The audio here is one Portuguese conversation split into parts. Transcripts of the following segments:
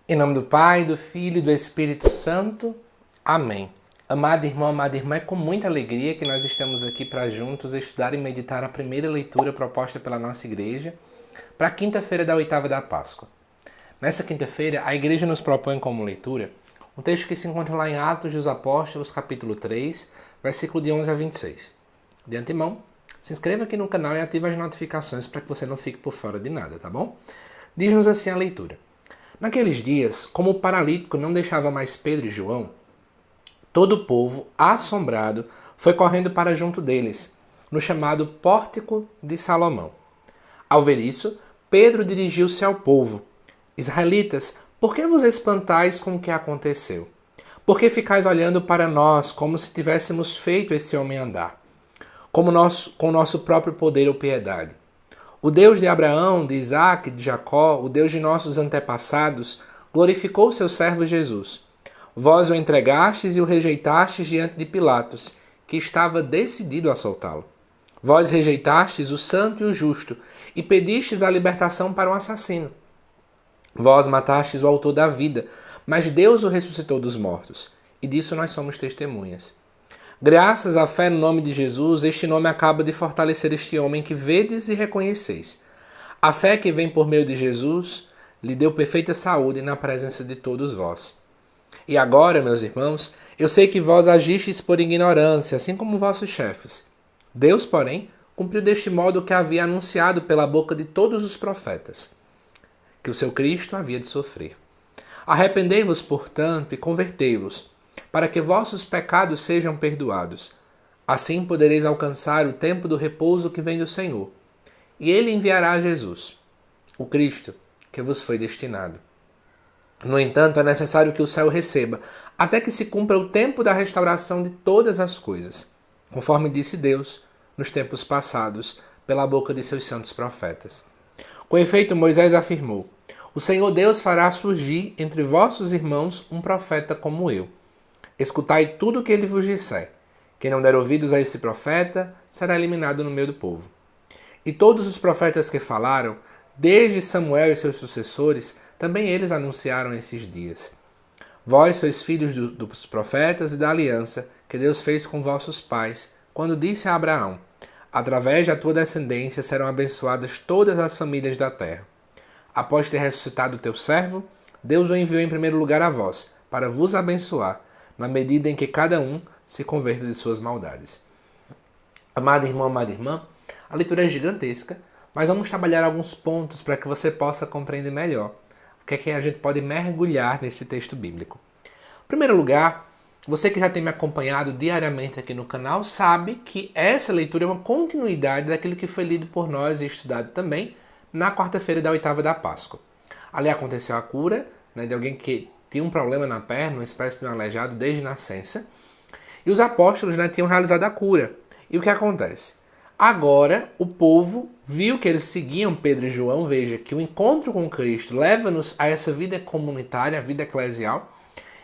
Em nome do Pai, do Filho e do Espírito Santo. Amém. Amado irmão, amada irmã, é com muita alegria que nós estamos aqui para juntos estudar e meditar a primeira leitura proposta pela nossa igreja para a quinta-feira da oitava da Páscoa. Nessa quinta-feira, a igreja nos propõe como leitura um texto que se encontra lá em Atos dos Apóstolos, capítulo 3, versículo de 11 a 26. De antemão, se inscreva aqui no canal e ative as notificações para que você não fique por fora de nada, tá bom? Diz-nos assim a leitura. Naqueles dias, como o paralítico não deixava mais Pedro e João, todo o povo, assombrado, foi correndo para junto deles, no chamado Pórtico de Salomão. Ao ver isso, Pedro dirigiu-se ao povo. Israelitas, por que vos espantais com o que aconteceu? Por que ficais olhando para nós como se tivéssemos feito esse homem andar? Com o nosso próprio poder ou piedade? O Deus de Abraão, de Isaac, de Jacó, o Deus de nossos antepassados, glorificou seu servo Jesus. Vós o entregastes e o rejeitastes diante de Pilatos, que estava decidido a soltá-lo. Vós rejeitastes o santo e o justo, e pedistes a libertação para um assassino. Vós matastes o autor da vida, mas Deus o ressuscitou dos mortos, e disso nós somos testemunhas. Graças à fé no nome de Jesus, este nome acaba de fortalecer este homem que vedes e reconheceis. A fé que vem por meio de Jesus lhe deu perfeita saúde na presença de todos vós. E agora, meus irmãos, eu sei que vós agistes por ignorância, assim como vossos chefes. Deus, porém, cumpriu deste modo o que havia anunciado pela boca de todos os profetas, que o seu Cristo havia de sofrer. Arrependei-vos, portanto, e convertei-vos, para que vossos pecados sejam perdoados. Assim podereis alcançar o tempo do repouso que vem do Senhor. E ele enviará Jesus, o Cristo, que vos foi destinado. No entanto, é necessário que o céu receba, até que se cumpra o tempo da restauração de todas as coisas, conforme disse Deus nos tempos passados, pela boca de seus santos profetas. Com efeito, Moisés afirmou: O Senhor Deus fará surgir entre vossos irmãos um profeta como eu. Escutai tudo o que ele vos disser. Quem não der ouvidos a esse profeta, será eliminado no meio do povo. E todos os profetas que falaram, desde Samuel e seus sucessores, também eles anunciaram esses dias. Vós sois filhos dos profetas e da aliança que Deus fez com vossos pais, quando disse a Abraão: Através da tua descendência serão abençoadas todas as famílias da terra. Após ter ressuscitado o teu servo, Deus o enviou em primeiro lugar a vós, para vos abençoar, na medida em que cada um se converta de suas maldades. Amado irmão, amada irmã, a leitura é gigantesca, mas vamos trabalhar alguns pontos para que você possa compreender melhor o que é que a gente pode mergulhar nesse texto bíblico. Em primeiro lugar, você que já tem me acompanhado diariamente aqui no canal sabe que essa leitura é uma continuidade daquilo que foi lido por nós e estudado também na quarta-feira da oitava da Páscoa. Ali aconteceu a cura, de alguém que tinha um problema na perna, uma espécie de um aleijado desde nascença, e os apóstolos tinham realizado a cura. E o que acontece? Agora o povo viu que eles seguiam Pedro e João, veja que o encontro com Cristo leva-nos a essa vida comunitária, a vida eclesial,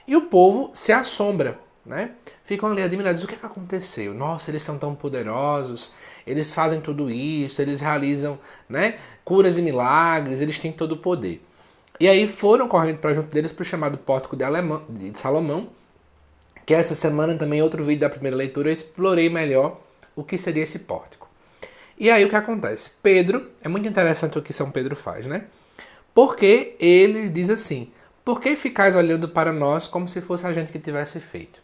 e o povo se assombra, Ficam ali admirados, o que aconteceu? Nossa, eles são tão poderosos, eles fazem tudo isso, eles realizam curas e milagres, eles têm todo o poder. E aí foram correndo para junto deles para o chamado Pórtico de Salomão, que essa semana também em outro vídeo da primeira leitura eu explorei melhor o que seria esse pórtico. E aí o que acontece? Pedro, é muito interessante o que São Pedro faz, Porque ele diz assim: por que ficais olhando para nós como se fosse a gente que tivesse feito?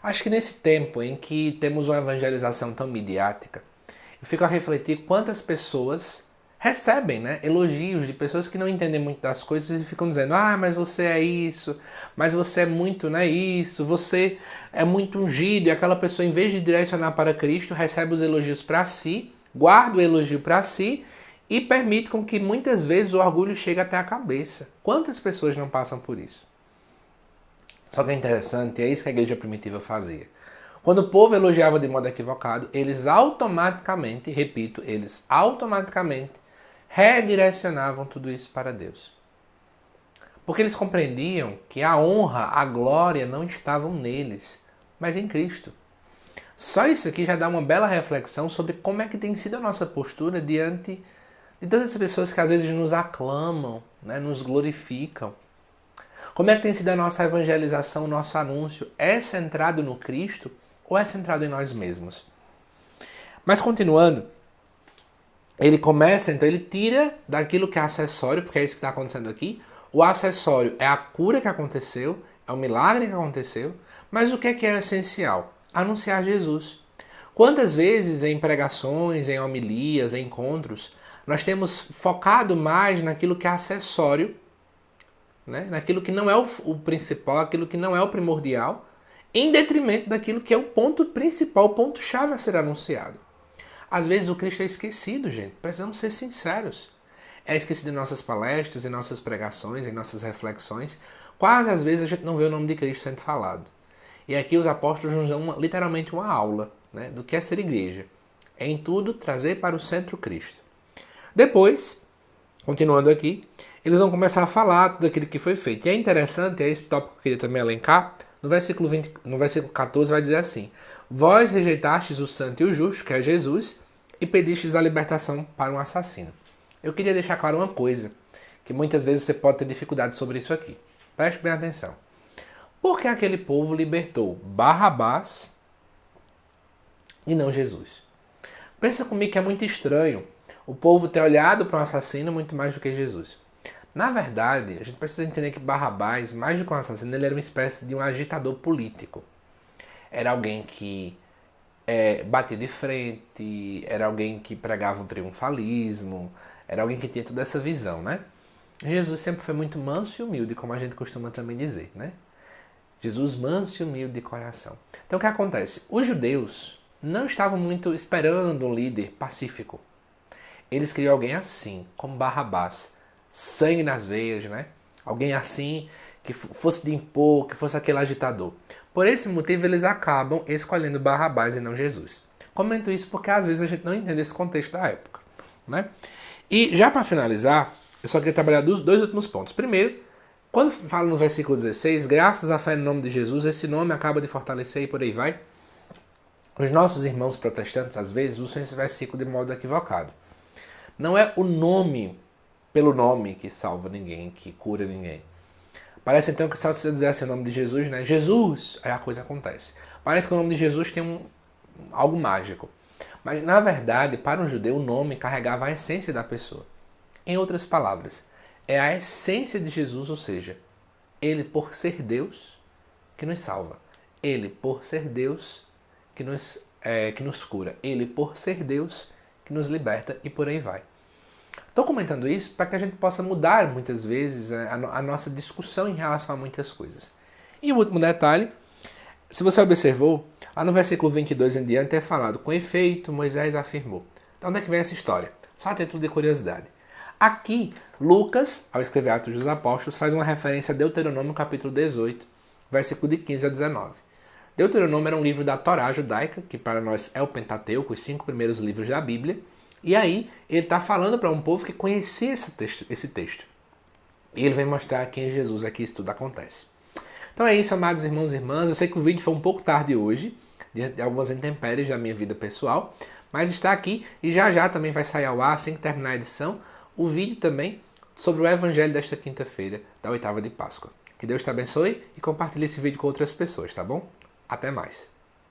Acho que nesse tempo em que temos uma evangelização tão midiática, eu fico a refletir quantas pessoas recebem elogios de pessoas que não entendem muito das coisas e ficam dizendo: mas você é isso, mas você é muito isso, você é muito ungido. E aquela pessoa, em vez de direcionar para Cristo, recebe os elogios para si, guarda o elogio para si e permite com que muitas vezes o orgulho chegue até a cabeça. Quantas pessoas não passam por isso? Só que é interessante, é isso que a igreja primitiva fazia. Quando o povo elogiava de modo equivocado, eles automaticamente, repito, eles automaticamente redirecionavam tudo isso para Deus. Porque eles compreendiam que a honra, a glória não estavam neles, mas em Cristo. Só isso aqui já dá uma bela reflexão sobre como é que tem sido a nossa postura diante de tantas pessoas que às vezes nos aclamam, nos glorificam. Como é que tem sido a nossa evangelização, o nosso anúncio? É centrado no Cristo ou é centrado em nós mesmos? Mas continuando, ele começa, então ele tira daquilo que é acessório, porque é isso que está acontecendo aqui. O acessório é a cura que aconteceu, é o milagre que aconteceu, mas o que é essencial? Anunciar Jesus. Quantas vezes em pregações, em homilias, em encontros, nós temos focado mais naquilo que é acessório, né? Naquilo que não é o principal, aquilo que não é o primordial, em detrimento daquilo que é o ponto principal, o ponto-chave a ser anunciado. Às vezes o Cristo é esquecido, gente. Precisamos ser sinceros. É esquecido em nossas palestras, em nossas pregações, em nossas reflexões. Quase às vezes a gente não vê o nome de Cristo sendo falado. E aqui os apóstolos nos dão literalmente uma aula, né, do que é ser igreja. É em tudo trazer para o centro Cristo. Depois, continuando aqui, eles vão começar a falar tudo aquilo que foi feito. E é interessante, é esse tópico que eu queria também elencar. No versículo 14 vai dizer assim: Vós rejeitastes o santo e o justo, que é Jesus, e pedistes a libertação para um assassino. Eu queria deixar claro uma coisa, que muitas vezes você pode ter dificuldade sobre isso aqui. Preste bem atenção. Por que aquele povo libertou Barrabás e não Jesus? Pensa comigo que é muito estranho o povo ter olhado para um assassino muito mais do que Jesus. Na verdade, a gente precisa entender que Barrabás, mais do que um assassino, ele era uma espécie de um agitador político. Era alguém que batia de frente, era alguém que pregava o triunfalismo, era alguém que tinha toda essa visão, né? Jesus sempre foi muito manso e humilde, como a gente costuma também dizer, né? Jesus manso e humilde de coração. Então o que acontece? Os judeus não estavam muito esperando um líder pacífico. Eles queriam alguém assim, como Barrabás, sangue nas veias, né? Alguém assim que fosse de impor, que fosse aquele agitador. Por esse motivo eles acabam escolhendo Barrabás e não Jesus. Comento isso porque às vezes a gente não entende esse contexto da época, né? E já para finalizar, eu só queria trabalhar dois últimos pontos. Primeiro, quando fala no versículo 16, graças à fé no nome de Jesus, esse nome acaba de fortalecer e por aí vai. Os nossos irmãos protestantes, às vezes, usam esse versículo de modo equivocado. Não é o nome pelo nome que salva ninguém, que cura ninguém. Parece então que se você dissesse o nome de Jesus, né? Jesus, aí a coisa acontece. Parece que o nome de Jesus tem algo mágico. Mas, na verdade, para um judeu, o nome carregava a essência da pessoa. Em outras palavras, é a essência de Jesus, ou seja, ele por ser Deus que nos salva. Ele por ser Deus que nos cura. Ele por ser Deus que nos liberta e por aí vai. Estou comentando isso para que a gente possa mudar muitas vezes a nossa discussão em relação a muitas coisas. E o último detalhe, se você observou, lá no versículo 22 em diante é falado: com efeito, Moisés afirmou. Então onde é que vem essa história? Só a título de curiosidade. Aqui, Lucas, ao escrever Atos dos Apóstolos, faz uma referência a Deuteronômio capítulo 18, versículo de 15 a 19. Deuteronômio era um livro da Torá judaica, que para nós é o Pentateuco, os 5 primeiros livros da Bíblia. E aí, ele está falando para um povo que conhecia esse texto. E ele vem mostrar que em Jesus é que isso tudo acontece. Então é isso, amados irmãos e irmãs. Eu sei que o vídeo foi um pouco tarde hoje, de algumas intempéries da minha vida pessoal, mas está aqui e já também vai sair ao ar, assim que terminar a edição, o vídeo também sobre o Evangelho desta quinta-feira, da 8ª de Páscoa. Que Deus te abençoe e compartilhe esse vídeo com outras pessoas, tá bom? Até mais.